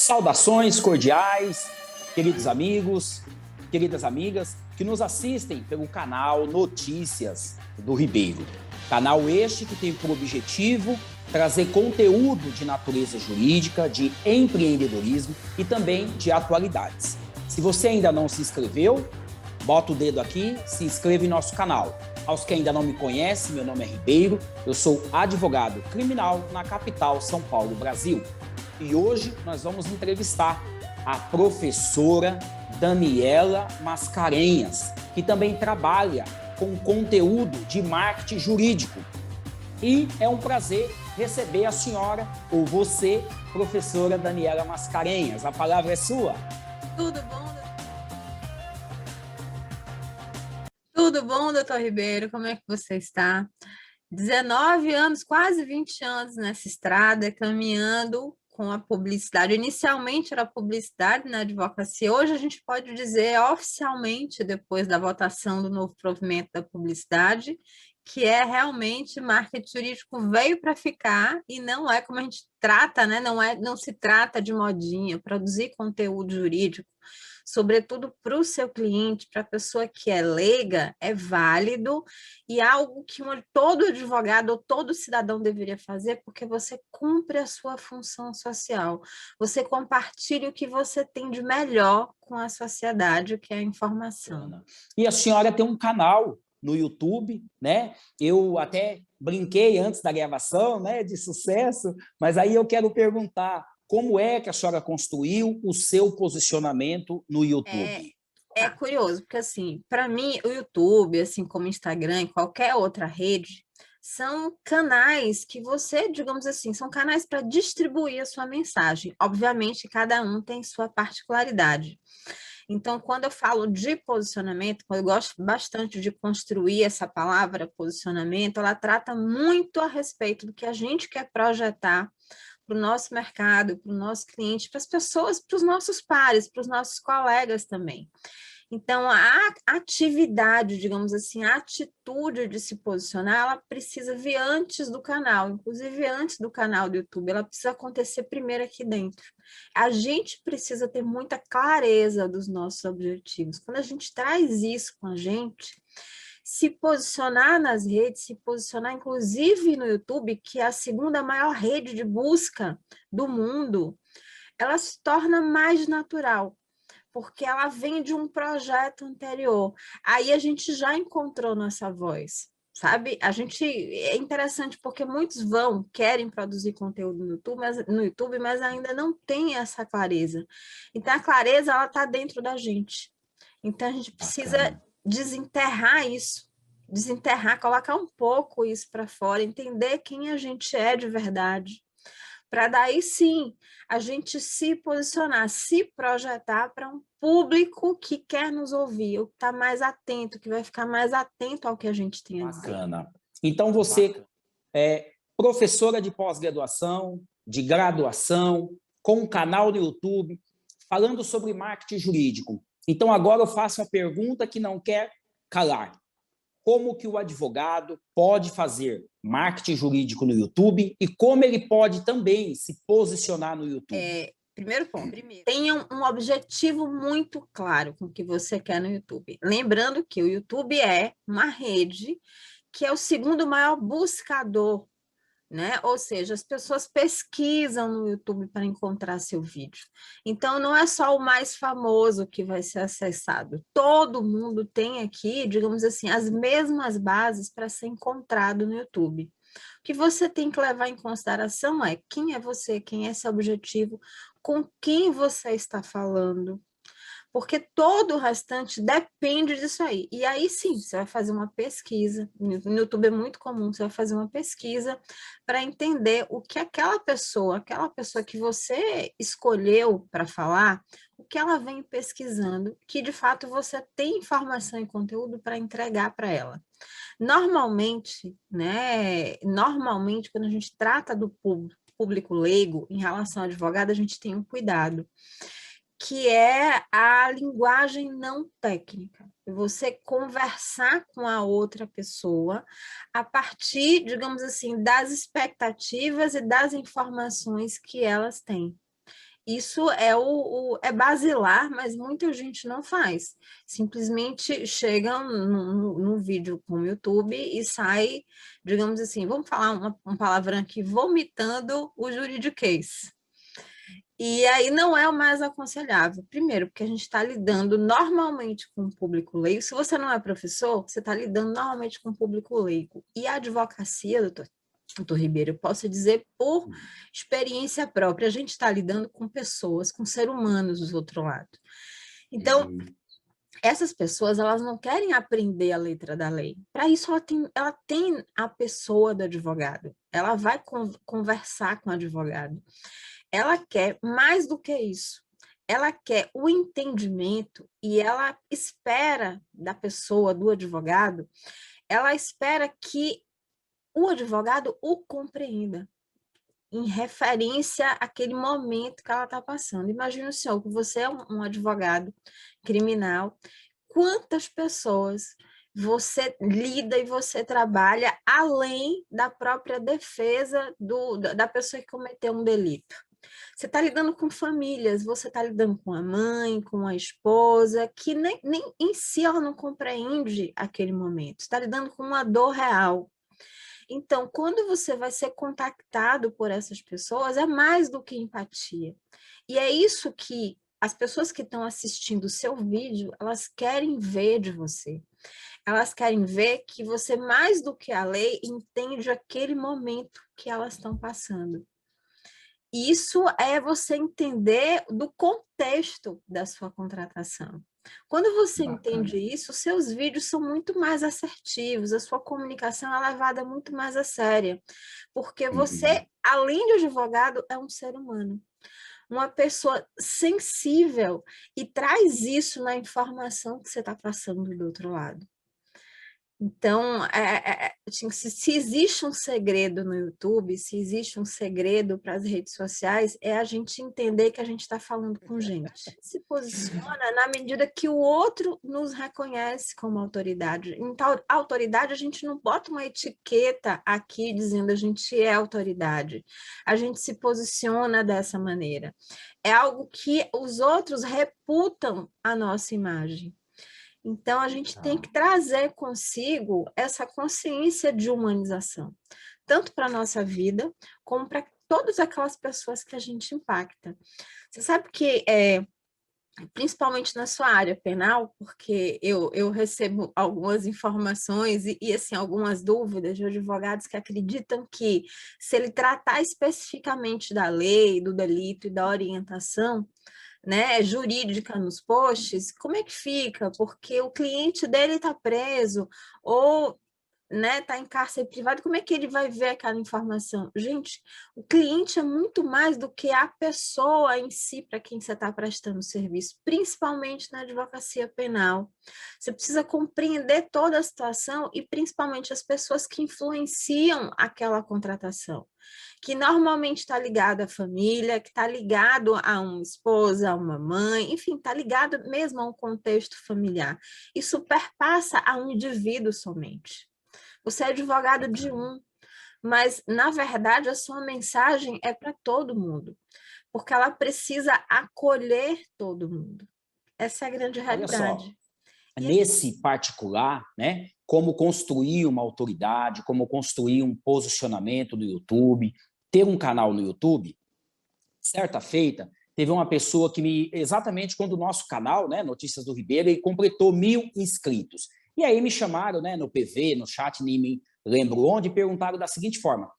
Saudações cordiais, queridos amigos, queridas amigas que nos assistem pelo canal Notícias do Ribeiro. Canal este que tem por objetivo trazer conteúdo de natureza jurídica, de empreendedorismo e também de atualidades. Se você ainda não se inscreveu, bota o dedo aqui, se inscreva em nosso canal. Aos que ainda não me conhecem, meu nome é Ribeiro, eu sou advogado criminal na capital São Paulo, Brasil. E hoje nós vamos entrevistar a professora Daniela Mascarenhas, que também trabalha com conteúdo de marketing jurídico. E é um prazer receber a senhora, ou você, professora Daniela Mascarenhas. A palavra é sua. Tudo bom? Tudo bom, doutor Ribeiro? Como é que você está? 19 anos, quase 20 anos nessa estrada, caminhando com a publicidade. Inicialmente era publicidade na advocacia, hoje a gente pode dizer oficialmente, depois da votação do novo provimento da publicidade, que é realmente marketing jurídico veio para ficar e não é como a gente trata, né? Não se trata de modinha, produzir conteúdo jurídico, sobretudo para o seu cliente, para a pessoa que é leiga, é válido e algo que todo advogado ou todo cidadão deveria fazer, porque você cumpre a sua função social, você compartilha o que você tem de melhor com a sociedade, que é a informação. E a senhora tem um canal no YouTube, né? Eu até brinquei antes da gravação, né, de sucesso, mas aí eu quero perguntar, como é que a senhora construiu o seu posicionamento no YouTube? É curioso, porque assim, para mim, o YouTube, assim como o Instagram e qualquer outra rede, são canais que você, digamos assim, são canais para distribuir a sua mensagem. Obviamente, cada um tem sua particularidade. Então, quando eu falo de posicionamento, eu gosto bastante de construir essa palavra posicionamento, ela trata muito a respeito do que a gente quer projetar para o nosso mercado, para o nosso cliente, para as pessoas, para os nossos pares, para os nossos colegas também. Então, a atividade, digamos assim, a atitude de se posicionar, ela precisa vir antes do canal, inclusive antes do canal do YouTube, ela precisa acontecer primeiro aqui dentro. A gente precisa ter muita clareza dos nossos objetivos. Quando a gente traz isso com a gente, se posicionar nas redes, se posicionar inclusive no YouTube, que é a segunda maior rede de busca do mundo, ela se torna mais natural, porque ela vem de um projeto anterior. Aí a gente já encontrou nossa voz, sabe? É interessante porque muitos querem produzir conteúdo no YouTube, mas ainda não tem essa clareza. Então a clareza ela está dentro da gente. Então a gente precisa desenterrar isso, colocar um pouco isso para fora, entender quem a gente é de verdade, para daí sim a gente se posicionar, se projetar para um público que quer nos ouvir, ou que está mais atento, que vai ficar mais atento ao que a gente tem a dizer. Bacana. Então você é professora de pós-graduação, de graduação, com um canal no YouTube, falando sobre marketing jurídico. Então agora eu faço a pergunta que não quer calar. Como que o advogado pode fazer marketing jurídico no YouTube e como ele pode também se posicionar no YouTube? Primeiro ponto, tenha um objetivo muito claro com o que você quer no YouTube. Lembrando que o YouTube é uma rede que é o segundo maior buscador, né? Ou seja, as pessoas pesquisam no YouTube para encontrar seu vídeo. Então, não é só o mais famoso que vai ser acessado. Todo mundo tem aqui, digamos assim, as mesmas bases para ser encontrado no YouTube. O que você tem que levar em consideração é quem é você, quem é seu objetivo, com quem você está falando, porque todo o restante depende disso aí. E aí sim, você vai fazer uma pesquisa, no YouTube é muito comum, você vai fazer uma pesquisa para entender o que aquela pessoa que você escolheu para falar, o que ela vem pesquisando, que de fato você tem informação e conteúdo para entregar para ela. Normalmente, quando a gente trata do público leigo em relação ao advogado, a gente tem um cuidado, que é a linguagem não técnica. Você conversar com a outra pessoa a partir, digamos assim, das expectativas e das informações que elas têm. Isso é basilar, mas muita gente não faz. Simplesmente chega no vídeo com o YouTube e sai, digamos assim, vamos falar um palavrão aqui, vomitando o juridiquês. E aí não é o mais aconselhável. Primeiro, porque a gente está lidando normalmente com o público leigo. Se você não é professor, você está lidando normalmente com o público leigo. E a advocacia, doutor Ribeiro, eu posso dizer por experiência própria, a gente está lidando com pessoas, com seres humanos do outro lado. Então, essas pessoas, elas não querem aprender a letra da lei. Para isso, ela tem a pessoa do advogado. Ela vai conversar com o advogado. Ela quer mais do que isso. Ela quer o entendimento e ela espera da pessoa, do advogado, ela espera que o advogado o compreenda em referência àquele momento que ela está passando. Imagina o senhor, que você é um advogado criminal, quantas pessoas você lida e você trabalha além da própria defesa da pessoa que cometeu um delito. Você está lidando com famílias, você está lidando com a mãe, com a esposa, que nem em si ela não compreende aquele momento. Você está lidando com uma dor real. Então, quando você vai ser contactado por essas pessoas, é mais do que empatia. E é isso que as pessoas que estão assistindo o seu vídeo, elas querem ver de você. Elas querem ver que você, mais do que a lei, entende aquele momento que elas estão passando. Isso é você entender do contexto da sua contratação. Quando você entende isso, seus vídeos são muito mais assertivos, a sua comunicação é levada muito mais a séria, porque você, além de advogado, é um ser humano, uma pessoa sensível e traz isso na informação que você está passando do outro lado. Então, se existe um segredo no YouTube, se existe um segredo para as redes sociais, é a gente entender que a gente está falando com gente. Se posiciona na medida que o outro nos reconhece como autoridade. Então, autoridade, a gente não bota uma etiqueta aqui dizendo a gente é autoridade. A gente se posiciona dessa maneira. É algo que os outros reputam a nossa imagem. Então, a gente tem que trazer consigo essa consciência de humanização, tanto para a nossa vida, como para todas aquelas pessoas que a gente impacta. Você sabe que, principalmente na sua área penal, porque eu recebo algumas informações assim, algumas dúvidas de advogados que acreditam que, se ele tratar especificamente da lei, do delito e da orientação, né, jurídica nos posts, como é que fica? Porque o cliente dele está preso ou, né, está em cárcere privado, como é que ele vai ver aquela informação? Gente, o cliente é muito mais do que a pessoa em si para quem você está prestando serviço, principalmente na advocacia penal. Você precisa compreender toda a situação e principalmente as pessoas que influenciam aquela contratação, que normalmente está ligado à família, que está ligado a uma esposa, a uma mãe, enfim, está ligado mesmo a um contexto familiar. Isso perpassa a um indivíduo somente. Você é advogado de um, mas, na verdade, a sua mensagem é para todo mundo, porque ela precisa acolher todo mundo. Essa é a grande realidade. Olha só, nesse particular, né, como construir uma autoridade, como construir um posicionamento no YouTube, ter um canal no YouTube, certa feita, teve uma pessoa que exatamente quando o nosso canal, né, Notícias do Ribeiro, ele completou 1.000 inscritos. E aí me chamaram, né, no PV, no chat, nem me lembro onde, perguntaram da seguinte forma: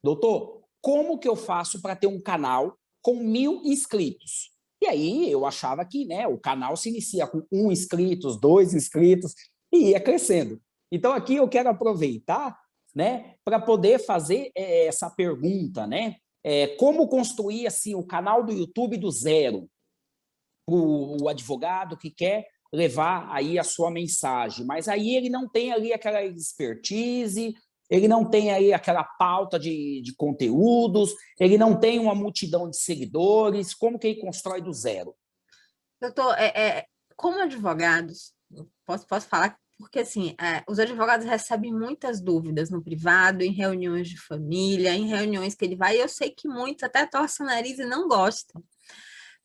doutor, como que eu faço para ter um canal com 1.000 inscritos? E aí eu achava que, né, o canal se inicia com 1 inscrito, 2 inscritos e ia crescendo. Então aqui eu quero aproveitar, né, para poder fazer essa pergunta, né? Como construir assim o canal do YouTube do zero para o advogado que quer levar aí a sua mensagem, mas aí ele não tem ali aquela expertise, ele não tem aí aquela pauta de conteúdos, ele não tem uma multidão de seguidores, como que ele constrói do zero? Doutor, como advogados, posso falar, porque assim, os advogados recebem muitas dúvidas no privado, em reuniões de família, em reuniões que ele vai, e eu sei que muitos até torcem o nariz e não gostam.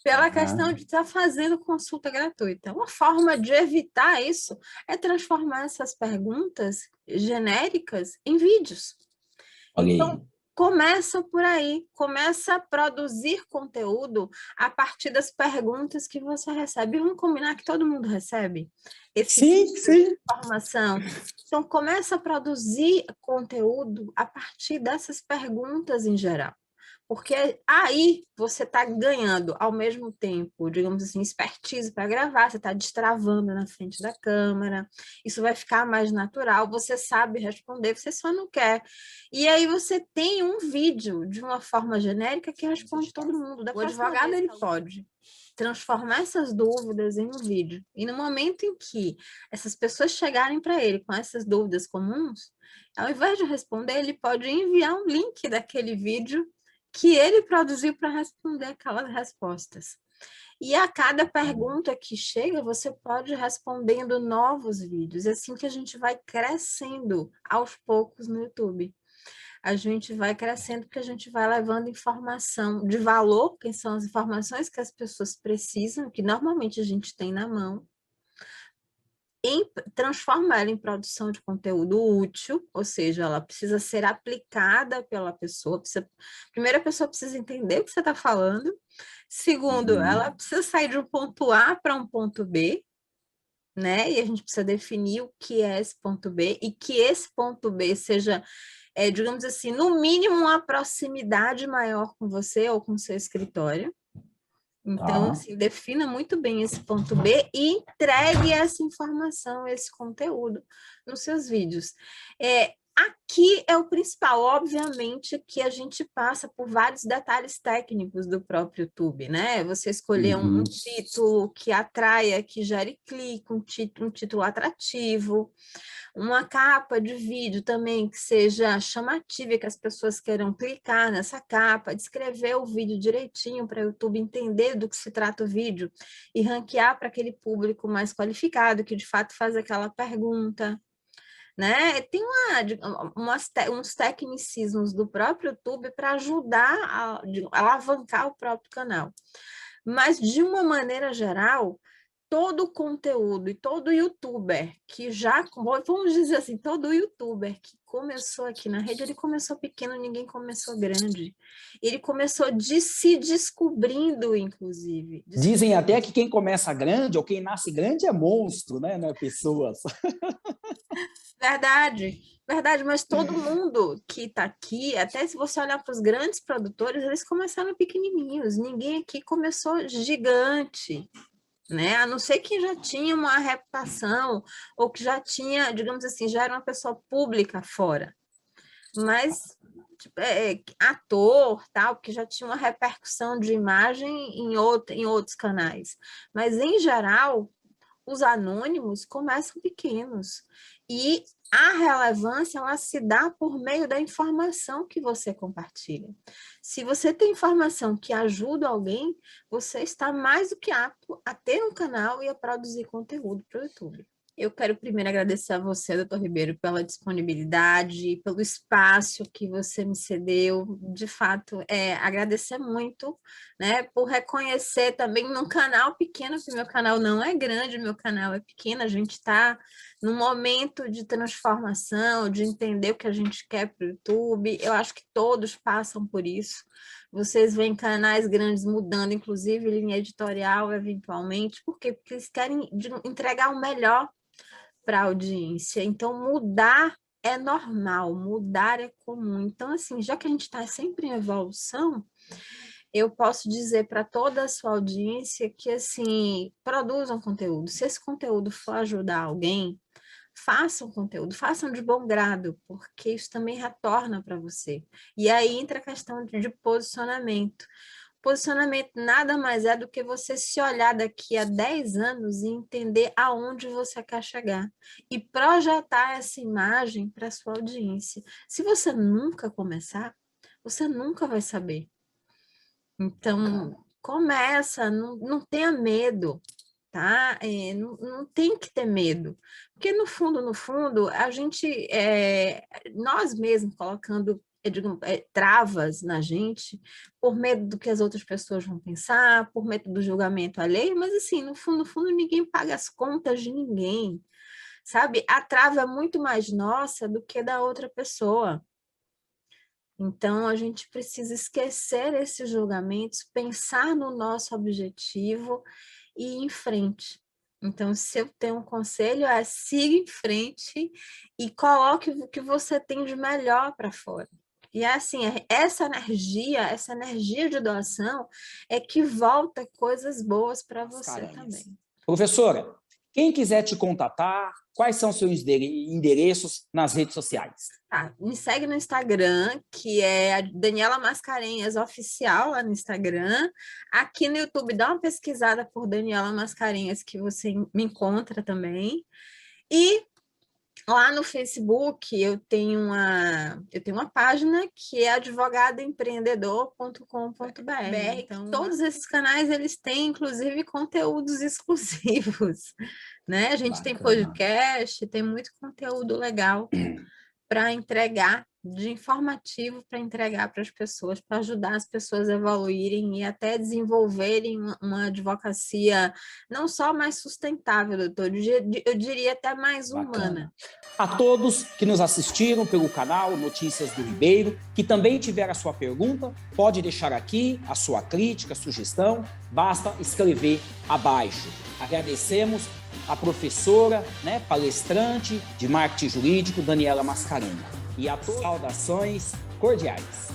pela Aham. questão de estar fazendo consulta gratuita. Uma forma de evitar isso é transformar essas perguntas genéricas em vídeos. Olha Então, aí. começa por aí, começa a produzir conteúdo a partir das perguntas que você recebe. E vamos combinar que todo mundo recebe esse Sim, tipo de sim. informação. Então, começa a produzir conteúdo a partir dessas perguntas em geral. Porque aí você está ganhando, ao mesmo tempo, digamos assim, expertise para gravar, você está destravando na frente da câmera, isso vai ficar mais natural, você sabe responder, você só não quer. E aí você tem um vídeo, de uma forma genérica, que responde todo mundo. O advogado, ele pode transformar essas dúvidas em um vídeo. E no momento em que essas pessoas chegarem para ele com essas dúvidas comuns, ao invés de responder, ele pode enviar um link daquele vídeo que ele produziu para responder aquelas respostas. E a cada pergunta que chega, você pode ir respondendo novos vídeos. É assim que a gente vai crescendo aos poucos no YouTube. A gente vai crescendo porque a gente vai levando informação de valor, que são as informações que as pessoas precisam, que normalmente a gente tem na mão, transforma ela em produção de conteúdo útil, ou seja, ela precisa ser aplicada pela pessoa. Primeiro, a pessoa precisa entender o que você está falando. Segundo, ela precisa sair de um ponto A para um ponto B, né? E a gente precisa definir o que é esse ponto B e que esse ponto B seja, digamos assim, no mínimo uma proximidade maior com você ou com o seu escritório. Então, Tá. assim, defina muito bem esse ponto B e entregue essa informação, esse conteúdo nos seus vídeos. Aqui é o principal, obviamente, que a gente passa por vários detalhes técnicos do próprio YouTube, né? Você escolher um título que atraia, que gere clique, um título atrativo, uma capa de vídeo também que seja chamativa, que as pessoas queiram clicar nessa capa, descrever o vídeo direitinho para o YouTube entender do que se trata o vídeo e ranquear para aquele público mais qualificado, que de fato faz aquela pergunta, né? Tem uns tecnicismos do próprio YouTube para ajudar a alavancar o próprio canal. Mas, de uma maneira geral, todo conteúdo e todo youtuber que já, vamos dizer assim, todo youtuber que começou aqui na rede, ele começou pequeno, ninguém começou grande. Ele começou se descobrindo, inclusive. Dizem até que quem começa grande ou quem nasce grande é monstro, né? Não é pessoas. Verdade, verdade, mas todo mundo que está aqui, até se você olhar para os grandes produtores, eles começaram pequenininhos, ninguém aqui começou gigante, né? A não ser que já tinha uma reputação ou que já tinha, digamos assim, já era uma pessoa pública fora. Mas tipo, ator, tal, que já tinha uma repercussão de imagem em outros canais. Mas, em geral, os anônimos começam pequenos. E a relevância, ela se dá por meio da informação que você compartilha. Se você tem informação que ajuda alguém, você está mais do que apto a ter um canal e a produzir conteúdo para o YouTube. Eu quero primeiro agradecer a você, doutor Ribeiro, pela disponibilidade, pelo espaço que você me cedeu. De fato, agradecer muito, né, por reconhecer também num canal pequeno, que meu canal não é grande, meu canal é pequeno, a gente está num momento de transformação, de entender o que a gente quer para o YouTube. Eu acho que todos passam por isso. Vocês veem canais grandes mudando, inclusive linha editorial, eventualmente. Por quê? Porque eles querem entregar o melhor para a audiência. Então, mudar é normal, mudar é comum. Então, assim, já que a gente está sempre em evolução, eu posso dizer para toda a sua audiência que, assim, produzam conteúdo. Se esse conteúdo for ajudar alguém, façam conteúdo, façam de bom grado, porque isso também retorna para você. E aí entra a questão de posicionamento. Posicionamento nada mais é do que você se olhar daqui a 10 anos e entender aonde você quer chegar e projetar essa imagem para a sua audiência. Se você nunca começar, você nunca vai saber. Então, começa, não tenha medo, tá? Não tem que ter medo, porque no fundo, a gente, nós mesmos colocando travas na gente por medo do que as outras pessoas vão pensar, por medo do julgamento alheio, mas assim, no fundo, ninguém paga as contas de ninguém, sabe? A trava é muito mais nossa do que da outra pessoa. Então, a gente precisa esquecer esses julgamentos, pensar no nosso objetivo e ir em frente. Então, se eu tenho um conselho, é siga em frente e coloque o que você tem de melhor para fora. E é assim, essa energia de doação é que volta coisas boas para você também. Professora, quem quiser te contatar, quais são seus endereços nas redes sociais? Tá, me segue no Instagram, que é a Daniela Mascarenhas Oficial, lá no Instagram. Aqui no YouTube, dá uma pesquisada por Daniela Mascarenhas, que você me encontra também. E lá no Facebook, eu tenho uma página que é advogadoempreendedor.com.br. Então, todos esses canais, eles têm, inclusive, conteúdos exclusivos, né? A gente tem podcast, tem muito conteúdo legal para entregar, de informativo para entregar para as pessoas, para ajudar as pessoas a evoluírem e até desenvolverem uma advocacia não só mais sustentável, doutor, eu diria até mais humana. A todos que nos assistiram pelo canal Notícias do Ribeiro, que também tiver a sua pergunta, pode deixar aqui a sua crítica, sugestão, basta escrever abaixo. Agradecemos a professora, palestrante de marketing jurídico, Daniela Mascarenhas. E a todos, saudações cordiais.